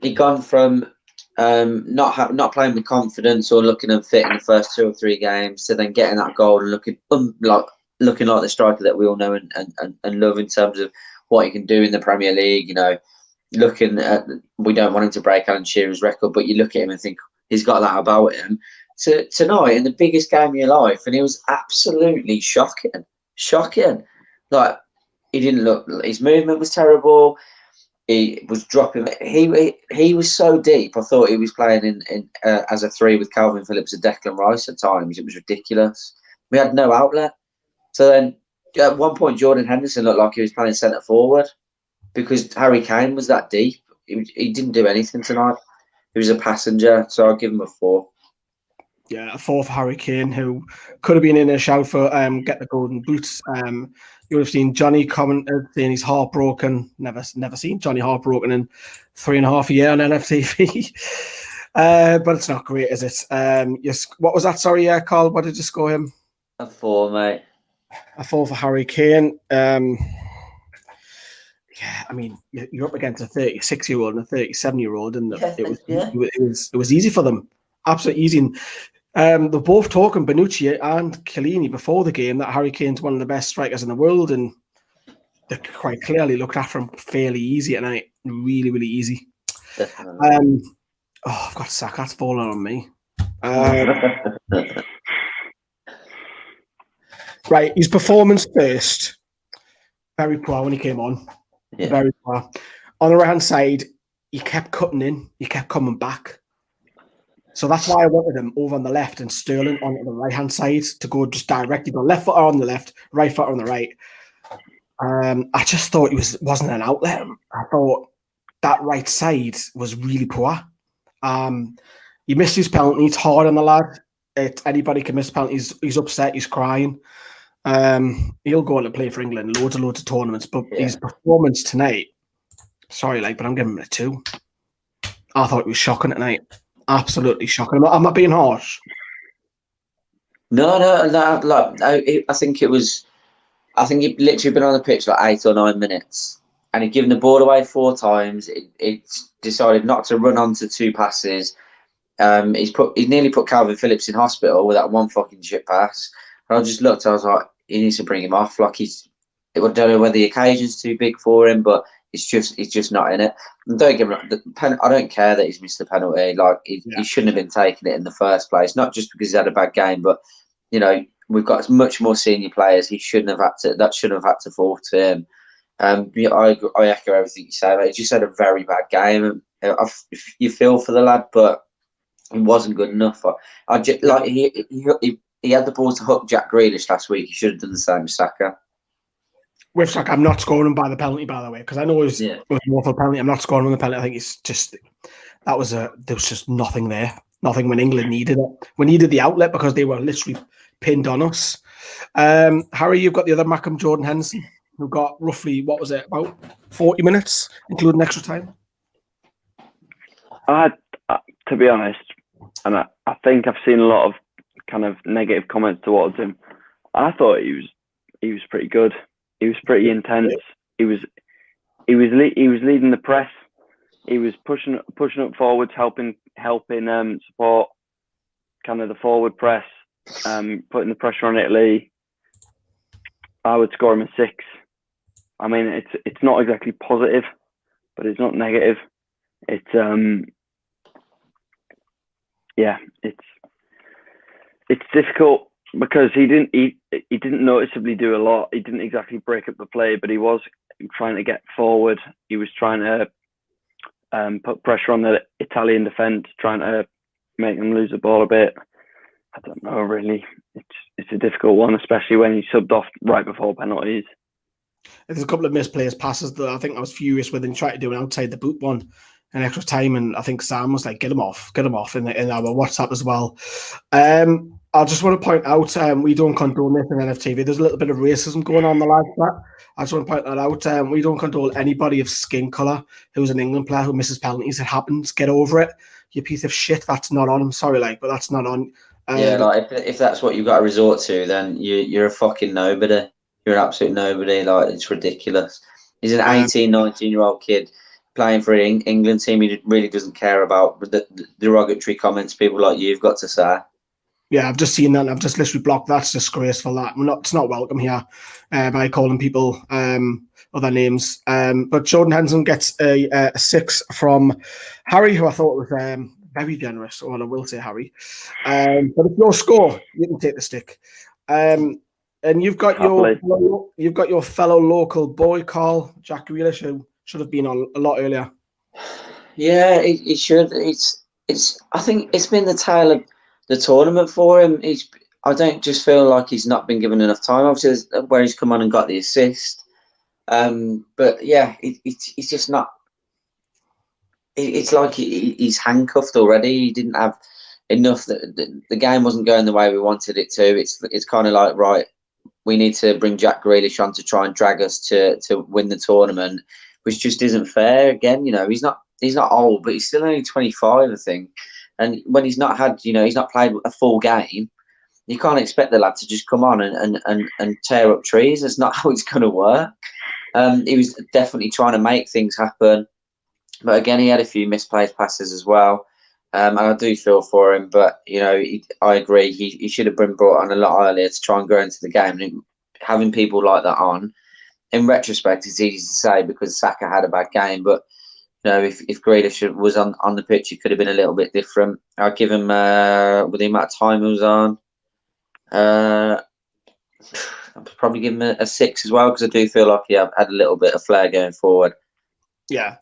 he'd gone from not playing with confidence or looking unfit in the first 2 or 3 games to then getting that goal and looking like the striker that we all know and love in terms of what he can do in the Premier League. Looking at, we don't want him to break Alan Shearer's record, but you look at him and think he's got that about him. Tonight, in the biggest game of your life, and he was absolutely shocking. Like, he didn't look. His movement was terrible. He was dropping. He was so deep. I thought he was playing in as a 3 with Calvin Phillips and Declan Rice at times. It was ridiculous. We had no outlet. So then, at one point, Jordan Henderson looked like he was playing centre forward because Harry Kane was that deep. He didn't do anything tonight. He was a passenger. So I'll give him a 4. Yeah, a 4 for Harry Kane, who could have been in a shout for get the golden boots. You would have seen Johnny commented saying he's heartbroken. Never seen Johnny heartbroken in 3.5 years on NFTV. But it's not great, is it? Yes. What was that? Sorry, Carl. What did you score him? A 4, mate. A 4 for Harry Kane. Yeah, I mean, you're up against a 36-year-old and a 37-year-old, and it was easy for them. Absolutely easy. And They're both talking, Bonucci and Chiellini, before the game, that Harry Kane's one of the best strikers in the world, and they quite clearly looked after him fairly easy tonight. Really, really easy. Definitely. I've got Saka's falling on me. Right, his performance first. Very poor when he came on. Yeah. Very poor. On the right-hand side, he kept cutting in. He kept coming back. So that's why I wanted him over on the left and Sterling on the right-hand side to go just directly. Go left foot on the left, right foot on the right. I just thought he wasn't an outlet. I thought that right side was really poor. He missed his penalty. It's hard on the lad. Anybody can miss penalties. He's upset. He's crying. He'll go on to play for England loads of tournaments. But his performance tonight, sorry, but I'm giving him a 2. I thought it was shocking tonight. Absolutely shocking. I'm not being harsh. No. I think it was. I think he'd literally been on the pitch like 8 or 9 minutes, and he'd given the ball away 4 times. It decided not to run onto 2 passes. He's nearly put Calvin Phillips in hospital with that one fucking shit pass. And I just looked. I was like, he needs to bring him off. Like I don't know whether the occasion's too big for him, but he's just not in it. And don't get me wrong, I don't care that he's missed the penalty. Like he shouldn't have been taking it in the first place. Not just because he's had a bad game, but we've got much more senior players. That shouldn't have had to fall to him. I echo everything you say. He just had a very bad game. You feel for the lad, but he wasn't good enough. He had the ball to hook Jack Grealish last week. He should have done the same with Saka. With Saka, I'm not scoring him by the penalty, by the way, because I know it was an awful penalty. I'm not scoring him the penalty. I think it's just there was just nothing there. Nothing when England needed it. We needed the outlet because they were literally pinned on us. Harry, you've got the other Mackham, Jordan Henderson, who got roughly, about 40 minutes, including extra time? To be honest, and I think I've seen a lot of kind of negative comments towards him. I thought he was pretty good. He was pretty intense. He was leading the press. He was pushing up forwards, helping support kind of the forward press, putting the pressure on Italy. I would score him a 6. I mean, it's not exactly positive, but it's not negative. It's difficult because he didn't noticeably do a lot. He didn't exactly break up the play, but he was trying to get forward. He was trying to put pressure on the Italian defence, trying to make them lose the ball a bit. I don't know, really. It's a difficult one, especially when he subbed off right before penalties. There's a couple of misplaced passes that I think I was furious with, and tried to do an outside the boot one in extra time, and I think Sam was like, get him off in our WhatsApp as well. I just want to point out, we don't condone this in NFTV. There's a little bit of racism going on in the live chat. I just want to point that out. We don't condone anybody of skin colour who's an England player who misses penalties. It happens. Get over it. You piece of shit. That's not on. I'm sorry, but that's not on. If that's what you've got to resort to, then you're a fucking nobody. You're an absolute nobody. It's ridiculous. He's an 18, 19-year-old kid playing for an England team. He really doesn't care about the derogatory comments people like you've got to say. Yeah, I've just seen that. And I've just literally blocked. That's disgraceful. It's not welcome here by calling people other names. But Jordan Henderson gets a 6 from Harry, who I thought was very generous. Well, I will say Harry. But it's your score. You can take the stick. And you've got your fellow local boy, Carl, Jack Grealish, who should have been on a lot earlier. Yeah, he should. I think it's been the tale of the tournament for him. I don't just feel like he's not been given enough time. Obviously, where he's come on and got the assist. But yeah, he's just not. It's like he's handcuffed already. He didn't have enough. The game wasn't going the way we wanted it to. It's kind of like, right, we need to bring Jack Grealish on to try and drag us to win the tournament, which just isn't fair. Again, he's not old, but he's still only 25, I think. And when he's not had, he's not played a full game, you can't expect the lad to just come on and tear up trees. That's not how it's going to work. He was definitely trying to make things happen. But again, he had a few misplaced passes as well. And I do feel for him, but I agree. He should have been brought on a lot earlier to try and grow into the game. And having people like that on, in retrospect, it's easy to say because Saka had a bad game. But if Grealish was on the pitch, it could have been a little bit different. I'll give him with the amount of time he was on. I'll probably give him a 6 as well because I do feel like he had a little bit of flair going forward. Yeah,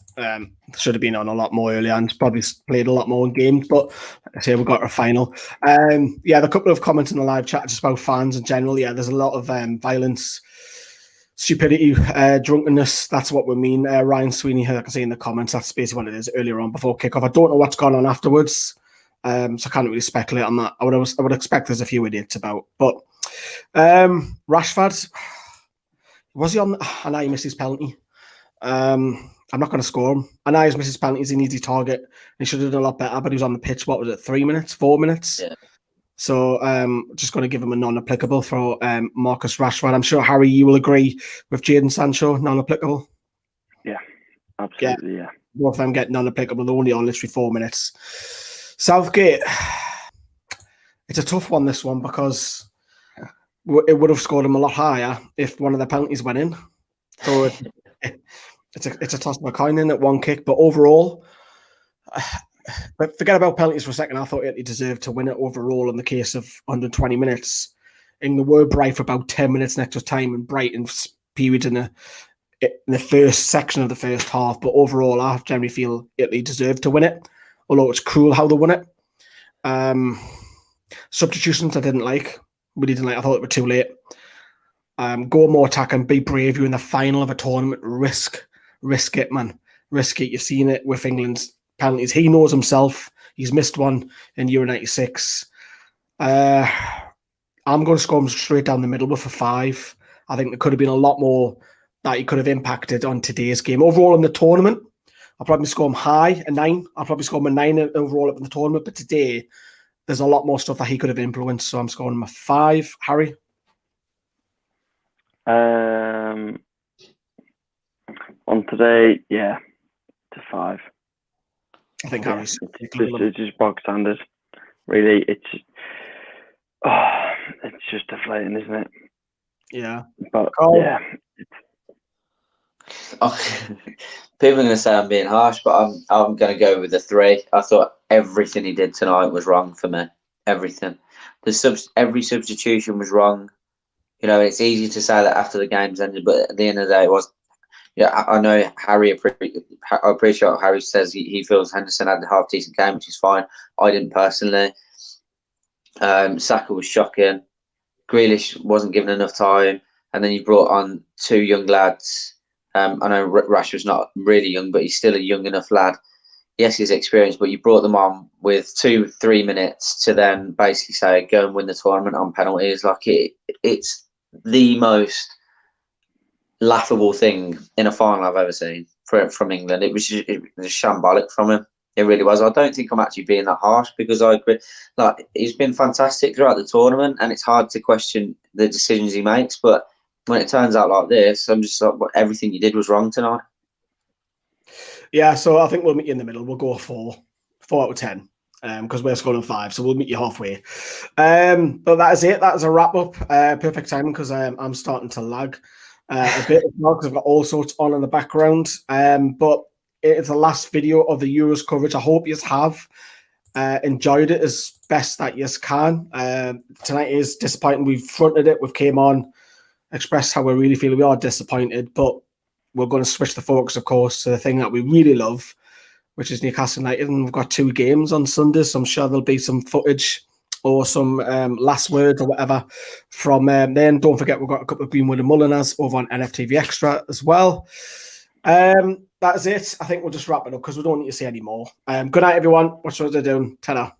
should have been on a lot more earlier and probably played a lot more in games. But like I say, we got our final. The couple of comments in the live chat just about fans in general. Yeah, there's a lot of violence, stupidity, drunkenness. That's what we mean. Ryan Sweeney, I can see in the comments, that's basically what it is earlier on before kickoff. I don't know what's gone on afterwards, so I can't really speculate on that. I would expect there's a few idiots about. But Rashford, was he on? I know he missed his penalty. I'm not going to score him. I know he's missed his penalties, an easy target. He should have done a lot better, but he was on the pitch, what was it, 3 minutes, 4 minutes? Yeah. So just going to give him a non-applicable for Marcus Rashford. I'm sure, Harry, you will agree with Jadon Sancho, non-applicable? Yeah, absolutely, yeah. Both of them get non-applicable. They're only on literally 4 minutes. Southgate, it's a tough one, this one, because it would have scored him a lot higher if one of the penalties went in. So it's a toss of a coin in at one kick, but overall, but forget about penalties for a second. I thought he deserved to win it overall in the case of 120 minutes. England were bright for about 10 minutes in extra time and bright in periods in the first section of the first half. But overall, I generally feel Italy deserved to win it, although it's cruel how they won it. Substitutions I didn't like. Really didn't like. I thought it were too late. Go more attack and be brave. You're in the final of a tournament. Risk it, man. Risk it. You've seen it with England's penalties. He knows himself. He's missed one in Euro 96. I'm going to score him straight down the middle with a 5. I think there could have been a lot more that he could have impacted on today's game. Overall in the tournament, I'll probably score him high, a 9. I'll probably score him a 9 overall in the tournament. But today, there's a lot more stuff that he could have influenced. So I'm scoring him a 5. Harry? On today, yeah, to 5. I think Harry's. It's just bog standard. Really, it's just deflating, isn't it? Yeah. But yeah. People are going to say I'm being harsh, but I'm going to go with a 3. I thought everything he did tonight was wrong for me. Everything. Every substitution was wrong. It's easy to say that after the game's ended, but at the end of the day, it was. Yeah, I know Harry. I appreciate what Harry says. He feels Henderson had a half decent game, which is fine. I didn't personally. Saka was shocking. Grealish wasn't given enough time, and then you brought on 2 young lads. I know Rashford's not really young, but he's still a young enough lad. Yes, he's experienced, but you brought them on with 2-3 minutes to then basically say go and win the tournament on penalties. Like it's the most laughable thing in a final I've ever seen from England. It was shambolic from him. It really was. I don't think I'm actually being that harsh because I agree. Like he's been fantastic throughout the tournament, and it's hard to question the decisions he makes. But when it turns out like this, I'm just like, everything you did was wrong tonight. Yeah, so I think we'll meet you in the middle. We'll go 4 out of 10 because we're scoring 5, so we'll meet you halfway. But that is it. That is a wrap up. Perfect timing because I'm starting to lag a bit now because I've got all sorts on in the background. But it's the last video of the Euros coverage. I hope you have enjoyed it as best that you can. Tonight is disappointing. We've fronted it. We've came on, expressed how we really feel. We are disappointed, but we're going to switch the focus, of course, to the thing that we really love, which is Newcastle United. And we've got 2 games on Sunday, so I'm sure there'll be some footage or some last words or whatever from then. Don't forget, we've got a couple of Greenwood and Moliners over on NFTV Extra as well. That is it. I think we'll just wrap it up because we don't need to say any more. Good night, everyone. What's what they're doing? Ta-da.